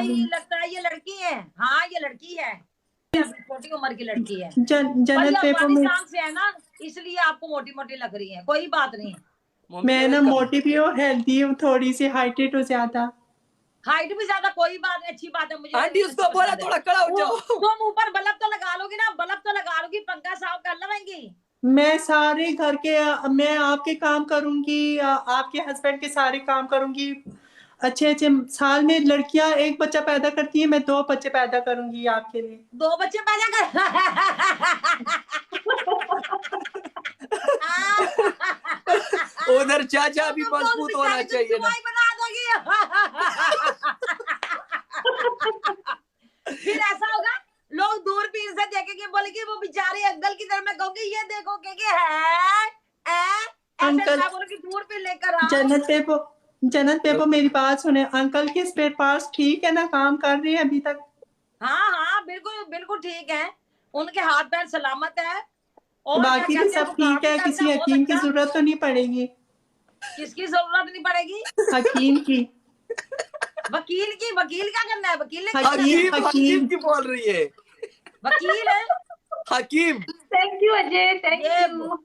भाई लगता है ये लड़की है। हाँ ये लड़की है, छोटी उम्र की लड़की है। जन्नत पेपर में से है ना, इसलिए आपको मोटी मोटी लग रही है, कोई बात नहीं। मैं ना मोटी भी हूँ, हेल्दी हूँ, थोड़ी सी हाइटेड हो ज्यादा। हाइट भी ज्यादा कोई बात नहीं, अच्छी बात है। मुझे आंटी उसको बोला थोड़ा खड़ा हो जाओ। तुम ऊपर बल्ब तो लगा लोगी ना, बल्ब तो लगा लोगी, पंखा साफ कर लवेंगी। मैं सारे घर के मैं आपके काम करूंगी, आपके हस्बैंड के सारे काम करूंगी। अच्छे अच्छे साल में लड़कियां एक बच्चा पैदा करती है, मैं 2 बच्चे पैदा करूंगी आपके लिए। 2 बच्चे पैदा कर उधर चाचा भी मजबूत होना चाहिए ना। बना दोगी फिर ऐसा होगा, लोग दूरबीन से देखेंगे, बोलेंगे वो बेचारे अंकल की तरफ, मैं कहूंगी ये देखो क्या है अंकल दूरबीन लेकर आओ। जन्नत पेपो मेरी बात सुने, अंकल के स्पेयर पार्ट्स ठीक है ना, काम कर रहे हैं अभी तक? हाँ हाँ बिल्कुल बिल्कुल ठीक है, उनके हाथ पैर सलामत है। और बाकी भी सब ठीक है, किसी हकीम की जरूरत तो नहीं पड़ेगी? किसकी जरूरत नहीं पड़ेगी? हकीम की। वकील की? वकील क्या करना है? वकील ने हकीम हकीम की बोल रही है, वकील है हकीम। Thank you Ajay, thank you.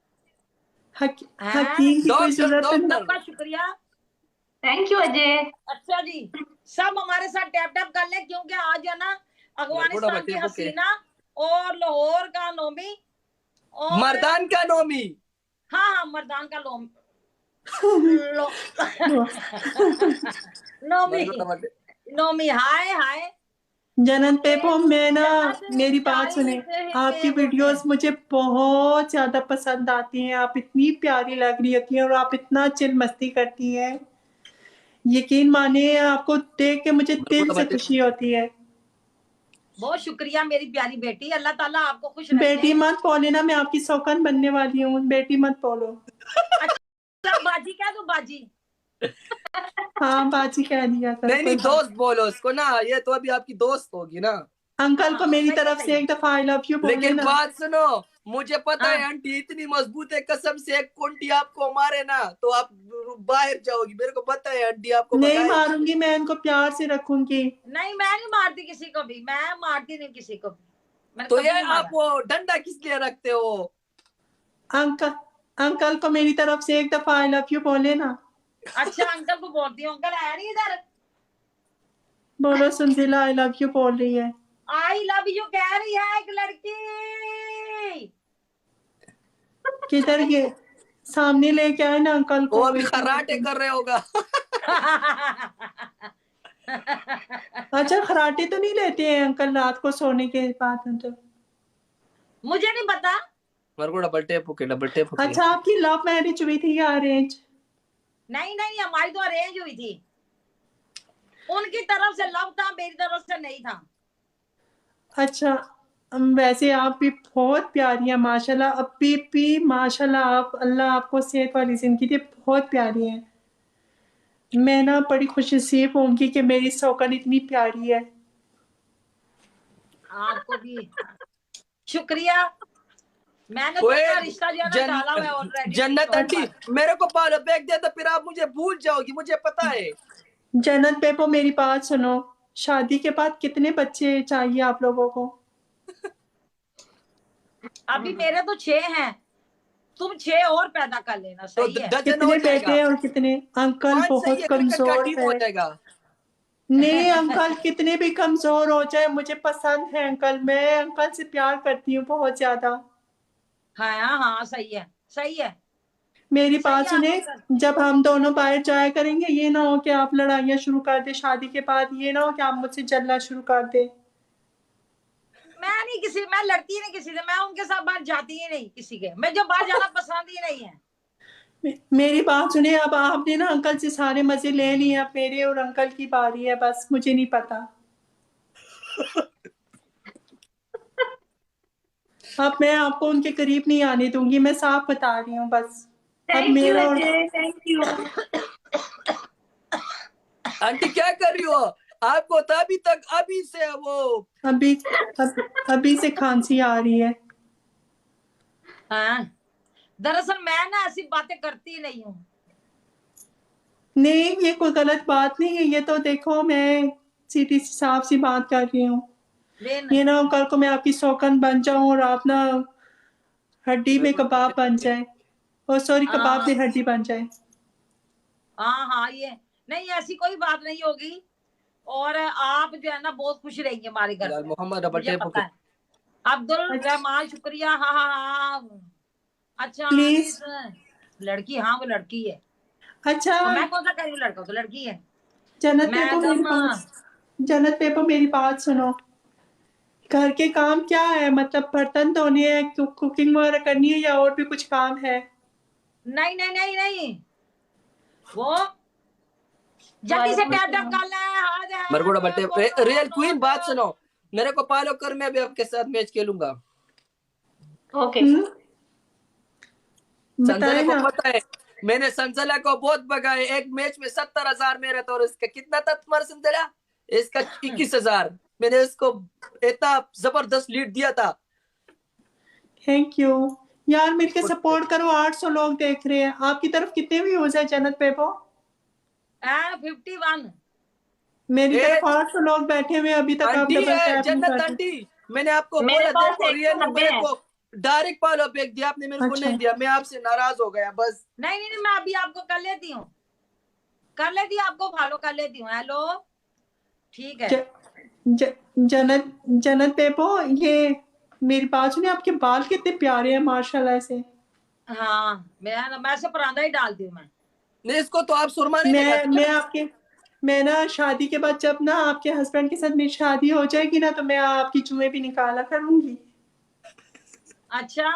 हकीम की कोई जरूरत नहीं। सबका शुक्रिया, थैंक यू अजय। अच्छा जी, सब हमारे साथ टैप टैप कर ले, क्योंकि आज है ना अफगानिस्तान की हसीना और लाहौर का नोमी और मर्दान का नोमी। हाँ हाँ मर्दान का नोमी नोमी। हाय हाय जन्नत पेपो, मैं ना मेरी बात सुने, आपकी वीडियोस मुझे बहुत ज्यादा पसंद आती हैं। आप इतनी प्यारी लग रही होती हैं और आप इतना चिल मस्ती करती हैं, यकीन मानिए आपको देख के मुझे दिल से खुशी होती है। बहुत शुक्रिया मेरी प्यारी बेटी, अल्लाह ताला आपको खुश रखे। बेटी मत बोले ना, मैं आपकी सौकन बनने वाली हूँ, बेटी मत बोलो। अच्छा बाजी कह दो, बाजी। हाँ बाजी कह दिया कर। नहीं दोस्त बोलो उसको ना, ये तो अभी आपकी दोस्त होगी ना। अंकल को मेरी तरफ से एक दफा आई लव यू बोले। लेकिन बात सुनो, मुझे पता है आंटी इतनी मजबूत है, कसम से एक कुंटी आपको मारे ना तो आप बाहर जाओगी, मेरे को पता है आंटी आपको नहीं मारूंगी, मैं इनको प्यार से रखूंगी। नहीं मैं नहीं मारती किसी को भी, मैं मारती नहीं किसी को भी। तो ये आप वो डंडा किस लिए रखते हो? अंकल को मेरी तरफ से एक दफा आई लव यू बोले ना। अच्छा अंकल को बोलती हूँ, अंकल है नहीं इधर। बोलो सुनजिला आई लव यू बोल रही है। आई लव यू कह रही है एक लड़की। किधर ये सामने लेके आए ना अंकल को। वो अभी खर्राटे कर रहे होगा। अच्छा खर्राटे तो नहीं लेते हैं अंकल रात को सोने के बाद? तो मुझे नहीं पता। मेरे को डबल टेप। अच्छा आपकी लव मैरिज हुई थी या अरेंज? नहीं नहीं हमारी तो अरेंज हुई थी, उनकी तरफ से लव था, मेरी तरफ से नहीं था। अच्छा वैसे आप भी बहुत प्यारी है माशाल्लाह, अभी भी माशाल्लाह, आप अल्लाह आपको सेहत वाली जिंदगी दे, बहुत प्यारी है। मैं ना बड़ी खुशनसीब होंगी कि मेरी सौकन इतनी प्यारी है। आपको भी शुक्रिया। मैंने तो अपना रिश्ता जो है डाला हुआ है ऑलरेडी। जन्नत आंटी मेरे को पालो बैग दे तो फिर आप मुझे भूल जाओगी, मुझे पता है। जन्नत पेपो मेरी बात सुनो, शादी के बाद कितने बच्चे चाहिए आप लोगों को? अभी मेरे तो 6 हैं, तुम 6 और पैदा कर लेना, सही है। कितने बेटे और कितने? अंकल बहुत कमजोर है। नहीं अंकल कितने भी कमजोर हो जाए मुझे पसंद है अंकल, मैं अंकल से प्यार करती हूँ बहुत ज्यादा। हाँ हाँ सही है सही है। मेरी बात सुने, जब हम दोनों बाहर जाया करेंगे ये ना हो कि आप लड़ाइयाँ शुरू कर दे शादी के बाद, ये ना हो कि आप मुझसे जलना शुरू कर दे। मैं लड़ती नहीं किसी से, मैं उनके साथ बाहर जाती ही नहीं किसी के, मैं जो बाहर जाना पसंद ही नहीं है। मेरी बात सुने, अब आपने ना अंकल से सारे मजे ले लिए, अब मेरे और अंकल की बारी है, बस मुझे नहीं पता। अब मैं आपको उनके करीब नहीं आने दूंगी, मैं साफ बता रही हूँ बस। अब मेरा और थैंक यू। आंटी क्या कर रही हो? आपको तो अभी से वो अभी से खांसी आ रही है। हाँ दरअसल मैं ना ऐसी बातें करती नहीं हूँ। नहीं ये कोई गलत बात नहीं है, ये तो देखो मैं सीधी सी साफ सी बात कर रही हूँ। बेन ये ना हो कल को मैं आपकी सौकन बन जाऊं और आप ना हड्डी में कबाब बन जाए, और सॉरी कबाब में हड्डी बन जाए। हाँ हाँ, ये नहीं, ऐसी कोई बात नहीं होगी। और आप जो है ना बहुत खुश रहेंगे हमारे घर पे, मोहम्मद डबल मुझे टेप पता है। अब्दुल रहमान शुक्रिया। हाँ हाँ हाँ, अच्छा प्लीज। लड़की, हाँ वो लड़की है। अच्छा तो मैं कौन सा कह रही हूँ, लड़का तो लड़की है। जन्नत पेपो मेरी बात, जन्नत पेपो मेरी बात सुनो। घर के काम क्या है, मतलब बर्तन धोने हैं, कुकिंग वगैरह करनी है, या और भी कुछ काम है? नहीं नहीं नहीं नहीं, वो जल्दी से टैप टैप कर ले। आज है मेरे को double tape. Real queen note. बात सुनो, मेरे को फॉलो कर, मैं भी आपके साथ मैच खेलूंगा। ओके। संजला बताए को ना। पता है, मैंने संजला को बहुत भगाए। एक मैच में 70,000 मेरा था, और इसका कितना था तुम्हारा संजला? इसका 21,000। मैंने इसको इतना जबरदस्त लीड दिया था। थैंक यू यार, मेरे को सपोर्ट करो। 800 लोग देख रहे हैं। आपकी तरफ कितने व्यूज है जन्नत पेपो? 51। मेरी ए, तरफ 800 लोग बैठे हुए, अभी तक आप आंटी डबल है टैप नहीं जन्नत करते। आंटी, मैंने आपको मेरे बोला पास देखो, रियल ने 190 मेरे है। को डायरेक्ट फॉलो बैक दिया, आपने मेरे को अच्छा। नहीं दिया। मैं आपसे नाराज हो गया बस। नहीं नहीं नहीं, मैं अभी आपको कर लेती हूँ, कर लेती हूँ, आपको फॉलो कर लेती हूँ। हेलो, ठीक है। जन्नत जन्नत पेपो, ये मेरी बात सुनिए, आपके बाल कितने प्यारे हैं माशाल्लाह से। हाँ, मैं से परांदा ही डालती हूँ मैं। नहीं, इसको तो आप सुरमा नहीं लगाते। मैं ना शादी के बाद, जब ना आपके हस्बैंड के साथ मेरी शादी हो जाएगी ना, तो मैं आपकी जुएं भी निकाला करूंगी। अच्छा,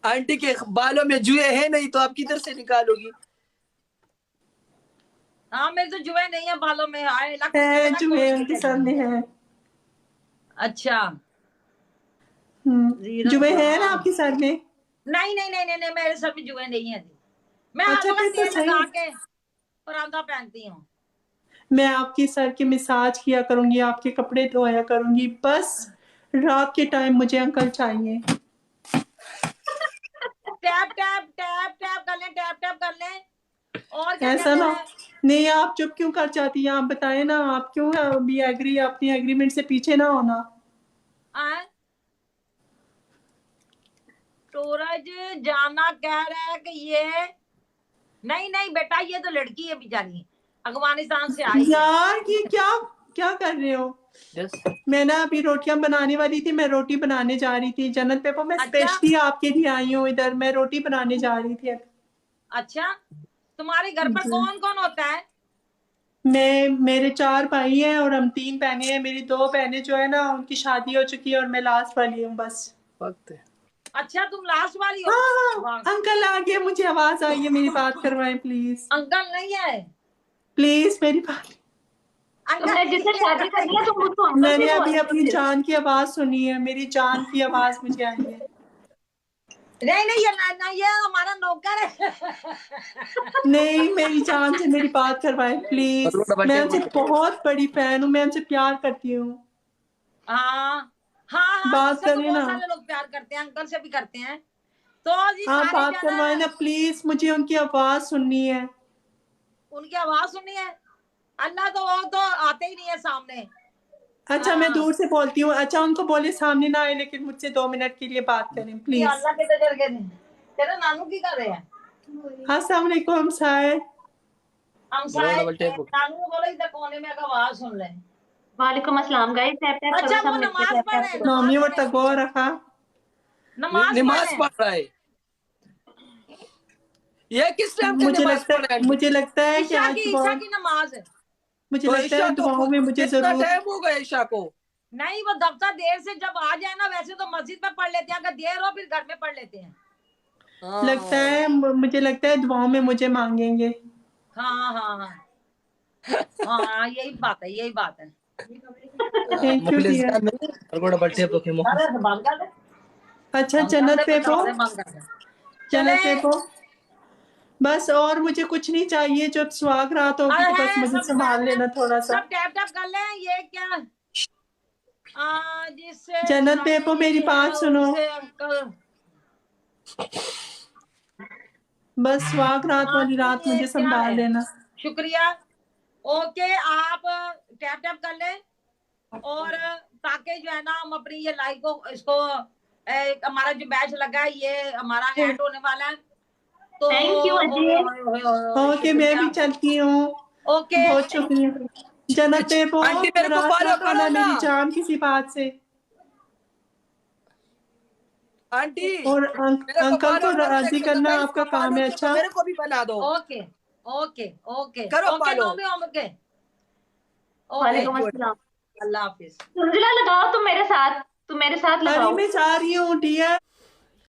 आंटी के बालों में जुए हैं नहीं, तो आप किधर से निकालोगी? हाँ मेरे तो जुए नहीं है बालों में, आए लख है जुए उनके सामने है। अच्छा, जुए है ना आपके साथ में? नहीं नहीं नहीं नहीं नहीं, मेरे सर में जुए नहीं है। मैं अच्छा आलू का फिर तो तेल सही। लगा के परांदा पहनती हूँ। मैं आपकी सर की मसाज किया करूंगी, आपके कपड़े धोया करूंगी, बस रात के टाइम मुझे अंकल चाहिए। टैप टैप टैप टैप कर लें, टैप टैप कर लें। और क्या ऐसा कहते ना, हैं? नहीं आप चुप क्यों कर जाती हैं? आप बताएं ना, आप क्यों अभी एग्री, अपनी एग्रीमेंट से पीछे ना होना। सूरज जाना कह रहा है कि ये नहीं नहीं बेटा, ये तो लड़की है बेचारी, अफगानिस्तान से आई है। यार ये क्या क्या कर रहे हो? मैं ना अभी रोटियां बनाने वाली थी, मैं रोटी बनाने जा रही थी जन्नत पेपो। मैं अच्छा? स्पेशली आपके लिए आई हूँ इधर, मैं रोटी बनाने जा रही थी। अच्छा, तुम्हारे घर पर कौन कौन होता है? मेरे 4 भाई हैं और हम 3 बहनें हैं। मेरी 2 बहनें जो है ना, उनकी शादी हो चुकी है और मैं लास्ट वाली हूँ बस। अच्छा, तुम लास्ट वाली हो? हाँ, अंकल आ गए, मुझे आवाज आई है, मेरी बात करवाएं प्लीज। अंकल नहीं है? प्लीज मेरी बात। तुमने जिससे शादी करनी है तुम मुझको अंकल मैंने क्यों अभी बोलते हो अपनी फिर? जान की आवाज सुनी है, मेरी जान की आवाज मुझे आई है। नहीं नहीं, ये हमारा नौकर है। नहीं, मेरी जान से मेरी बात करवाएं प्लीज। मैं उनसे बहुत बड़ी फैन हूँ, मैं उनसे प्यार करती हूँ। हाँ हाँ हाँ, बात मुझसे तो करें बहुत ना। सारे लोग प्यार करते हैं, अंकल से भी करते हैं। तो जी आप सारे बात करवाएं ना प्लीज, मुझे उनकी आवाज सुननी है। उनकी आवाज सुननी है। अल्लाह तो वो तो आते ही नहीं है सामने। अच्छा मैं दूर से बोलती हूँ। अच्छा उनको बोले सामने ना आए, लेकिन मुझसे 2 मिनट के लिए बात करें प्लीज। अल्लाह के तो करके तेरा नानू की कर रहे हैं। अस्सलाम वालेकुम साहिब। हम सारे नानू को बोले इधर कोने में आवाज सुन ले। वालेकुम अस्सलाम गाइस, टैप टैप करो अच्छा, सब वो मिलके, नमाज टैप पढ़ टैप रहे हैं, करो। नौमी और तक गो रखा। नमाज नमाज पढ़ रहा है। ये किस टाइम की नमाज पढ़ रहा है? मुझे लगता है कि ईशा आज की, ईशा की नमाज है। मुझे तो लगता है ईशा तो दुआओं में मुझे कितना जरूर। टाइम हो गया ईशा को? नहीं, वो दफ्तर देर से जब आ जाए ना, वैसे तो मस्जिद में पढ़ लेते हैं, अगर देर हो फिर घर में पढ़ लेते हैं। लगता है, मुझे लगता है दुआओं में मुझे मांगेंगे। हाँ हाँ हाँ हाँ, यही बात है, यही बात है। Thank you dear. अरे बंद कर दे, अच्छा बंद कर जन्नत दे, पेपो, बंद कर दे। जन्नत चले, पेपो, बस और मुझे कुछ नहीं चाहिए। जब सुहाग रात होगी तो बस मुझे संभाल लेना थोड़ा सा। सब टैप टैप कर लें। ये क्या जिससे जन्नत पेपो शादी मेरी है बात सुनो, उससे अंकल। बस सुहाग रात वाली रात ये मुझे क्या संभाल है? लेना। शुक्रिया। ओके, आप टैप टैप कर लें और ताकि जो है ना हम अपनी ये लाइव को इसको हमारा जो बैच लगा है ये हमारा एंड होने वाला है। तो Thank you, अजय। ओके, मैं भी चलती हूँ। ओके, बहुत शुक्रिया जनाब, पे आंटी बहुत मेरे को नाराज फॉलो ना करो होना ना। मेरी जान किसी बात से। आंटी और मेरे को अंकल फॉलो को करो, राजी करना आपका काम है। अच्छा, मेरे को भी बना दो। ओके ओके ओके करो okay follow। Nomi okay okay, वालेकुम अस्सलाम। अल्लाह हाफिज। संजिला लगाओ तुम मेरे साथ अरे लगाओ। मैं जा रही हूँ डियर।